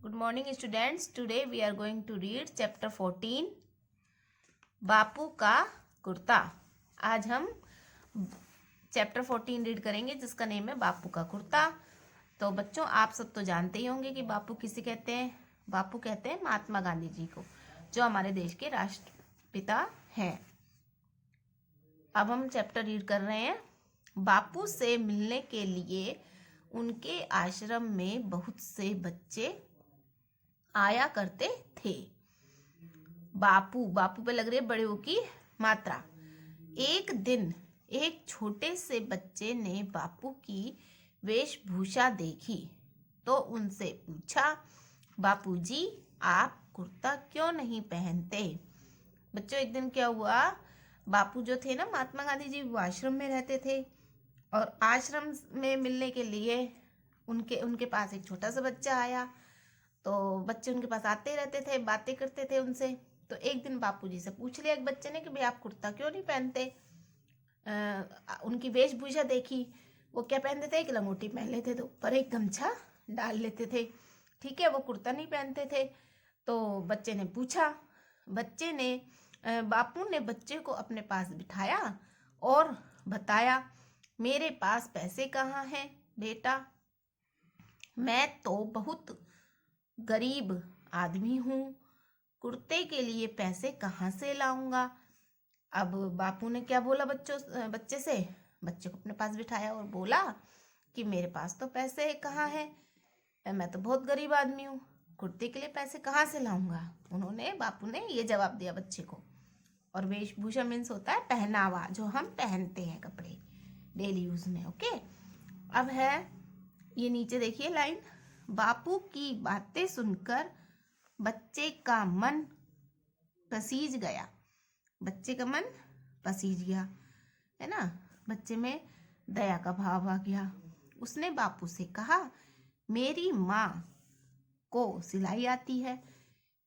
Good morning students. Today we are going to read chapter 14 बापू का कुर्ता। आज हम chapter 14 read करेंगे जिसका नेम है बापू का कुर्ता। तो बच्चों आप सब तो जानते ही होंगे कि बापू किसे कहते हैं। बापू कहते हैं महात्मा गांधी जी को, जो हमारे देश के राष्ट्रपिता हैं। अब हम चैप्टर रीड कर रहे हैं। बापू से मिलने के लिए उनके आश्रम में बहुत से बच्चे आया करते थे। बापू बापू पे लग रही है बड़े ओ की मात्रा। एक दिन एक छोटे से बच्चे ने बापू की वेशभूषा देखी तो उनसे पूछा, बापूजी आप कुर्ता क्यों नहीं पहनते। बच्चों एक दिन क्या हुआ, बापू जो थे ना महात्मा गांधी जी, वो आश्रम में रहते थे और आश्रम में मिलने के लिए उनके पास एक छोटा सा बच्चा आया। तो बच्चे उनके पास आते रहते थे, बातें करते थे उनसे। तो एक दिन बापूजी से पूछ लिया एक बच्चे ने कि भाई आप कुर्ता क्यों नहीं पहनते। उनकी वेशभूषा देखी, वो क्या पहनते थे, एक लंगोटी पहन लेते थे, ऊपर एक गमछा डाल लेते थे, ठीक है, वो कुर्ता नहीं पहनते थे। तो बच्चे ने पूछा, बापू ने बच्चे को अपने पास बिठाया और बताया, मेरे पास पैसे कहाँ हैं बेटा, मैं तो बहुत गरीब आदमी हूँ, कुर्ते के लिए पैसे कहाँ से लाऊंगा। अब बापू ने क्या बोला बच्चे से, बच्चे को अपने पास बिठाया और बोला कि मेरे पास तो पैसे कहाँ हैं, मैं तो बहुत गरीब आदमी हूँ, कुर्ते के लिए पैसे कहाँ से लाऊंगा। बापू ने ये जवाब दिया बच्चे को। और वेशभूषा मीन्स होता है पहनावा, जो हम पहनते हैं कपड़े डेली यूज में। ओके, अब है ये नीचे देखिए लाइन, बापू की बातें सुनकर बच्चे का मन पसीज गया। बच्चे का मन पसीज गया, है ना, बच्चे में दया का भाव आ गया। उसने बापू से कहा, मेरी माँ को सिलाई आती है,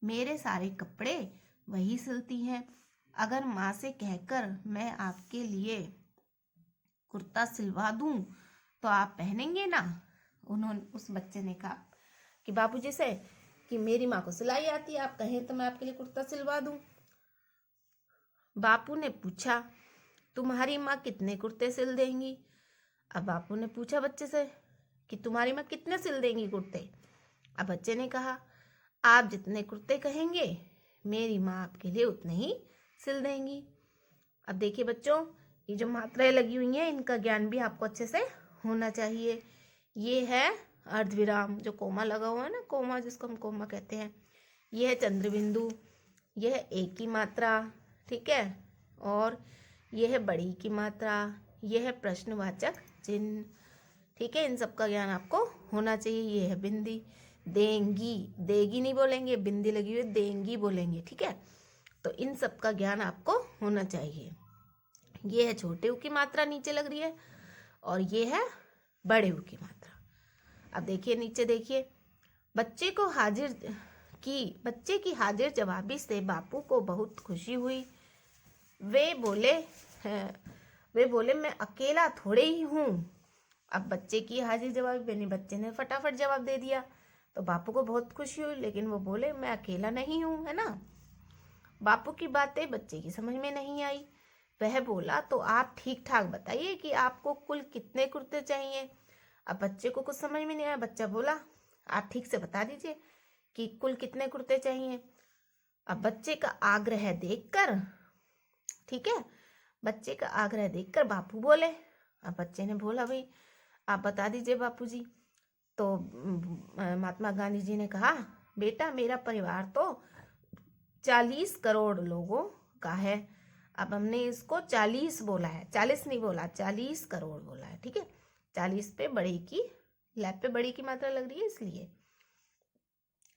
मेरे सारे कपड़े वही सिलती हैं, अगर माँ से कहकर मैं आपके लिए कुर्ता सिलवा दूं तो आप पहनेंगे ना। उस बच्चे ने कहा कि बापूजी से कि मेरी माँ को सिलाई आती है, आप कहें तो मैं आपके लिए कुर्ता सिलवा दूं। बापू ने पूछा, तुम्हारी माँ कितने कुर्ते सिल देंगी। अब बापू ने पूछा बच्चे से कि तुम्हारी माँ कितने सिल देंगी कुर्ते। अब बच्चे ने कहा, आप जितने कुर्ते कहेंगे मेरी माँ आपके लिए उतने ही सिल देंगी। अब देखिए बच्चों, ये जो मात्राएं लगी हुई हैं इनका ज्ञान भी आपको अच्छे से होना चाहिए। ये है अर्धविराम, जो कोमा लगा हुआ है ना, कोमा जिसको हम कोमा कहते हैं, यह है चंद्रबिंदु, यह है एक की मात्रा, ठीक है, और यह है बड़ी की मात्रा, यह है प्रश्नवाचक चिन्ह, ठीक है, इन सब का ज्ञान आपको होना चाहिए। ये है बिंदी, देंगी, देगी नहीं बोलेंगे, बिंदी लगी हुई देंगी बोलेंगे, ठीक है। तो इन सब का ज्ञान आपको होना चाहिए। ये है छोटे ऊ की मात्रा नीचे लग रही है और ये है बड़े ऊ की मात्रा। अब देखिए नीचे देखिए, बच्चे की हाजिर जवाबी से बापू को बहुत खुशी हुई। वे बोले मैं अकेला थोड़े ही हूँ। अब बच्चे की हाजिर जवाबी यानी बच्चे ने फटाफट जवाब दे दिया तो बापू को बहुत खुशी हुई, लेकिन वो बोले मैं अकेला नहीं हूँ, है ना। बापू की बातें बच्चे की समझ में नहीं आई। वह बोला, तो आप ठीक ठाक बताइए कि आपको कुल कितने कुर्ते चाहिए। अब बच्चे को कुछ समझ में नहीं आया। बच्चा बोला, आप ठीक से बता दीजिए कि कुल कितने कुर्ते चाहिए। अब बच्चे का आग्रह देखकर, ठीक है, बच्चे का आग्रह देखकर बापू बोले। अब बच्चे ने बोला, भाई आप बता दीजिए बापूजी। तो महात्मा गांधी जी ने कहा, बेटा मेरा परिवार तो 40 करोड़ लोगों का है। अब हमने इसको 40 बोला है, 40 नहीं बोला, 40 करोड़ बोला है, ठीक है। 40 पे बड़े की लैप पे बड़ी की मात्रा लग रही है, इसलिए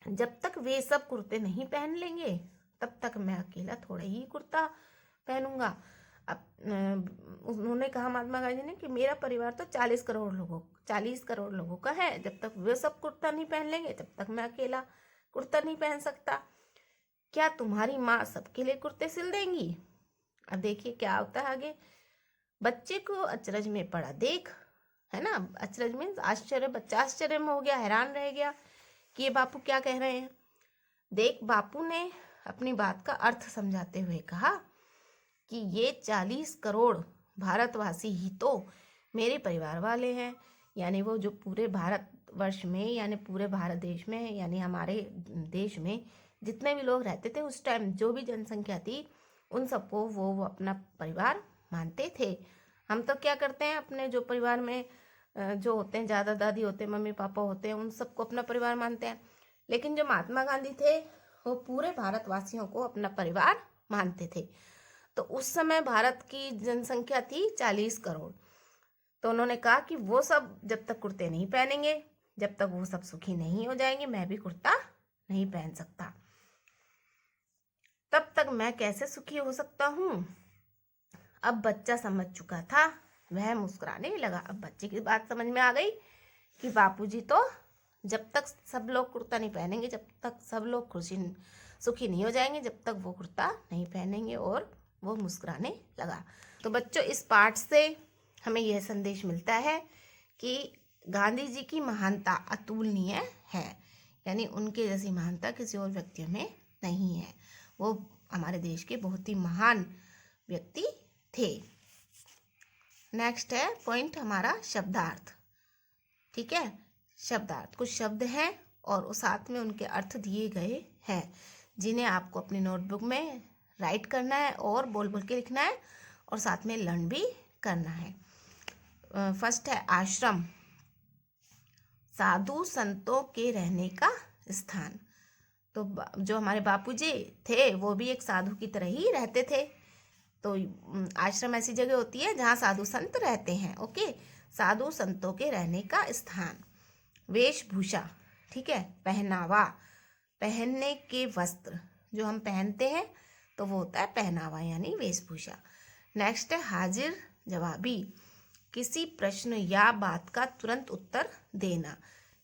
जब तक वे सब कुर्ते नहीं पहन लेंगे तब तक मैं अकेला थोड़ा ही कुर्ता पहनूंगा। अब उन्होंने कहा महात्मा गांधी ने कि मेरा परिवार तो 40 करोड़ लोगों का है, जब तक वे सब कुर्ता नहीं पहन लेंगे तब तक मैं अकेला कुर्ता नहीं पहन सकता। क्या तुम्हारी माँ सबके लिए कुर्ते सिल देंगी। अब देखिए क्या होता है आगे। बच्चे को अचरज में पड़ा देख, है ना, अचरज मीन्स आश्चर्य, बच्चा आश्चर्य में हो गया, हैरान रह गया कि ये बापू क्या कह रहे हैं। देख, बापू ने अपनी बात का अर्थ समझाते हुए कहा कि ये 40 करोड़ भारतवासी ही तो मेरे परिवार वाले हैं। यानी वो जो पूरे भारतवर्ष में, यानी पूरे भारत देश में, यानी हमारे देश में जितने भी लोग रहते थे उस टाइम, जो भी जनसंख्या थी, उन सबको वो अपना परिवार मानते थे। हम तो क्या करते हैं, अपने जो परिवार में जो होते हैं, दादा दादी होते हैं, मम्मी पापा होते हैं, उन सबको अपना परिवार मानते हैं। लेकिन जो महात्मा गांधी थे वो पूरे भारतवासियों को अपना परिवार मानते थे। तो उस समय भारत की जनसंख्या थी 40 करोड़। तो उन्होंने कहा कि वो सब जब तक कुर्ते नहीं पहनेंगे, जब तक वो सब सुखी नहीं हो जाएंगे, मैं भी कुर्ता नहीं पहन सकता। तब तक मैं कैसे सुखी हो सकता हूँ। अब बच्चा समझ चुका था, वह मुस्कुराने लगा। अब बच्चे की बात समझ में आ गई कि बापूजी तो जब तक सब लोग कुर्ता नहीं पहनेंगे, जब तक सब लोग सुखी नहीं हो जाएंगे, जब तक वो कुर्ता नहीं पहनेंगे। और वो मुस्कुराने लगा। तो बच्चों, इस पाठ से हमें यह संदेश मिलता है कि गांधी जी की महानता अतुलनीय है। यानी उनके जैसी महानता किसी और व्यक्तियों में नहीं है। वो हमारे देश के बहुत ही महान व्यक्ति थे। नेक्स्ट है पॉइंट हमारा शब्दार्थ। ठीक है, शब्दार्थ कुछ शब्द हैं और साथ में उनके अर्थ दिए गए हैं, जिन्हें आपको अपनी नोटबुक में राइट करना है और बोल बोल के लिखना है और साथ में लर्न भी करना है। फर्स्ट है आश्रम, साधु संतों के रहने का स्थान। तो जो हमारे बापूजी थे वो भी एक साधु की तरह ही रहते थे। तो आश्रम ऐसी जगह होती है जहाँ साधु संत रहते हैं। ओके, साधु संतों के रहने का स्थान। वेशभूषा, ठीक है, पहनावा, पहनने के वस्त्र जो हम पहनते हैं तो वो होता है पहनावा यानी वेशभूषा। नेक्स्ट है हाजिर जवाबी, किसी प्रश्न या बात का तुरंत उत्तर देना।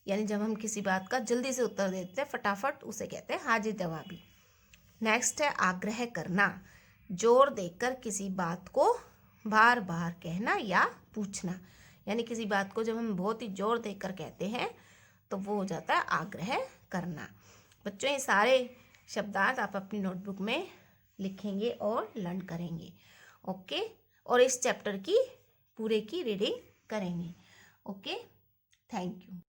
यानी जब हम किसी बात का जल्दी से उत्तर देते हैं फटाफट, उसे कहते हैं हाजिर जवाबी। नेक्स्ट है आग्रह करना, जोर देकर किसी बात को बार बार कहना या पूछना। यानी किसी बात को जब हम बहुत ही जोर देकर कहते हैं तो वो हो जाता है आग्रह करना। बच्चों, ये सारे शब्दार्थ आप अपनी नोटबुक में लिखेंगे और लर्न करेंगे। ओके, और इस चैप्टर की पूरे की रीडिंग करेंगे। Okay, thank you.